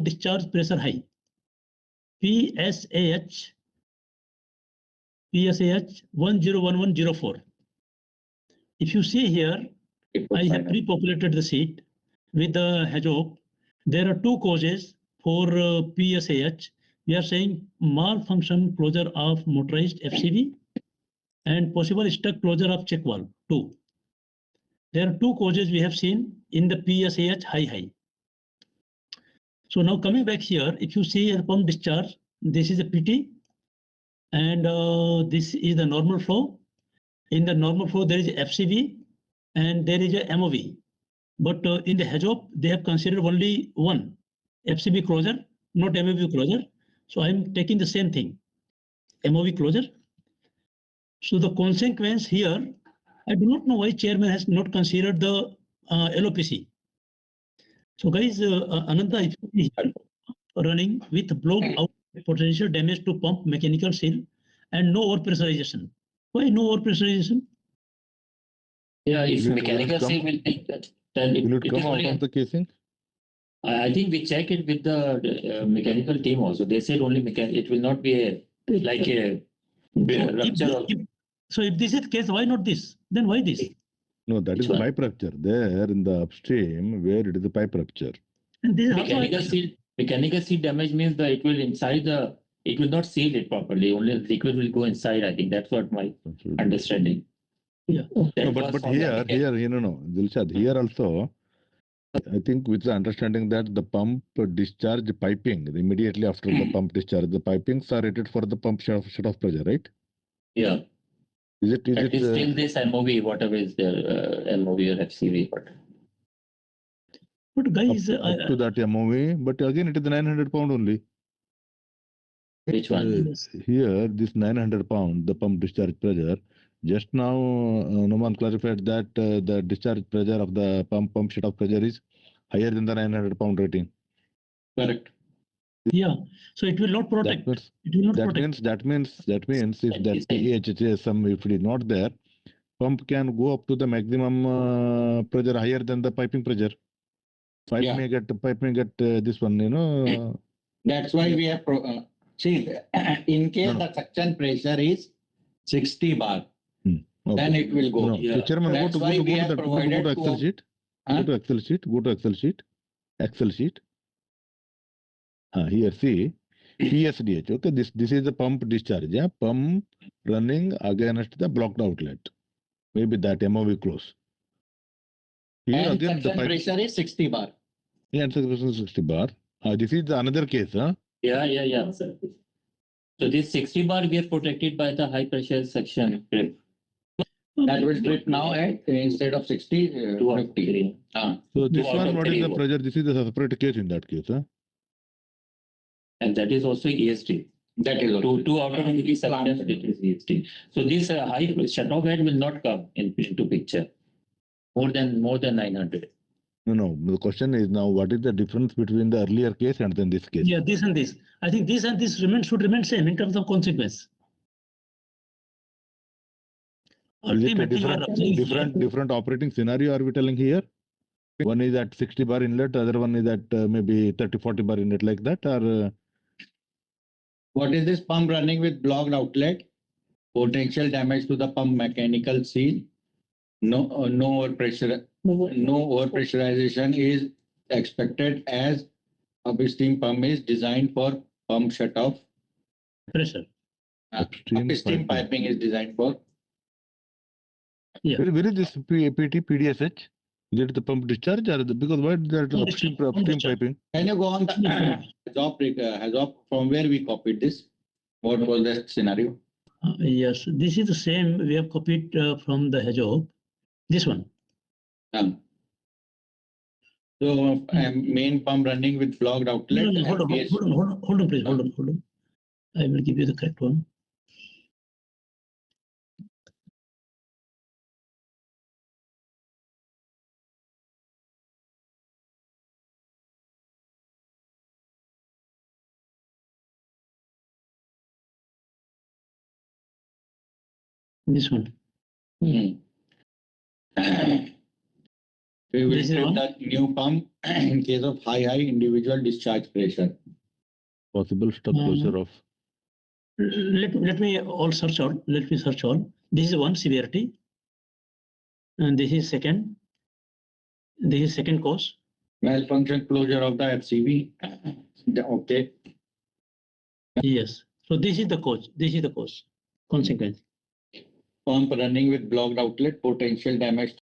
discharge pressure high. PSAH 101104. If you see here, I have pre-populated the sheet with the HAZOP. There are two causes for PSAH. We are saying malfunction closure of motorized FCV and possible stuck closure of check valve 2. There are two causes we have seen in the PSAH high. So now coming back here, if you see a pump discharge, this is a PT and this is the normal flow. In the normal flow, there is FCV and there is a MOV. But in the HAZOP, they have considered only one FCV closure, not MOV closure. So I'm taking the same thing, MOV closure. So the consequence here, I do not know why chairman has not considered the LOPC. So guys, Ananta, if you see here, running with block out potential damage to pump mechanical seal and no overpressurization. Why no overpressurization? Yeah, if mechanical seal will take that, then will it come out of the casing? I think we check it with the mechanical team also. They said only it will not be a rupture. So if this is the case, why not this? Then why this? No, that is pipe rupture. There in the upstream where it is the pipe rupture. And this mechanical seal damage means that it will it will not seal it properly. Only the liquid will go inside. I think that's what my understanding. Yeah. No, but here, Dilshad, here also, I think with the understanding that the pump discharge piping, immediately after the pump discharge, the pipings are rated for the pump shut-off pressure, right? Yeah. Is it still this MOV, whatever is there, MOV or FCV? But guys, up to that MOV, but again it is 900 pound only. Which one? Here, this 900 pound, the pump discharge pressure. Just now, Noman clarified that the discharge pressure of the pump shut-off pressure is higher than the 900 pound rating. Correct. Yeah, so it will not protect. That means if that PHSM, if it is not there, pump can go up to the maximum pressure higher than the piping pressure. Pipe may get this one, That's why we have see, in case the suction pressure is 60 bar, okay, then it will go. No. Yeah. Chairman, go to Excel sheet. Huh? Go to Excel sheet. Excel sheet. Here, see, PSDH. Okay, this is the pump discharge. Yeah, pump running against the blocked outlet. Maybe that MOV close. Here and again, the pressure is 60 bar. Yeah, suction pressure is 60 bar. This is the another case, huh? Yeah. So this 60 bar we are protected by the high pressure section grip. That will trip now at instead of 60, 50. So this one, what is the pressure? This is a separate case in that case, huh? And that is also ESD. That is also. Two out of 3 sections, it is ESD. So this high shut-off head will not come into picture. More than 900. No. The question is now, what is the difference between the earlier case and then this case? Yeah, this and this. I think this and this should remain same in terms of consequence. Is it a different operating scenario are we telling here? One is at 60 bar inlet, other one is at maybe 30-40 bar inlet, like that, or what is this pump running with blocked outlet? Potential damage to the pump mechanical seal. No overpressurization is expected as a steam pump is designed for pump shut-off pressure. Steam piping is designed for. Yeah. Where is this PDSH? Is it the pump discharge or because why is that upstream piping? Can you go on the HAZOP from where we copied this? What was the scenario? Yes, this is the same we have copied from the HAZOP. This one. So main pump running with blocked outlet. No, hold on, please. Hold on. I will give you the correct one. This one. We will This is set one. the new pump in case of high individual discharge pressure. Possible stuck closure of. Let me all search all. Let me search all. This is one severity, and this is second. This is second cause. Malfunction closure of the FCV. Okay. Yes. So this is the cause. This is the cause. Consequence. Pump running with blocked outlet, potential damage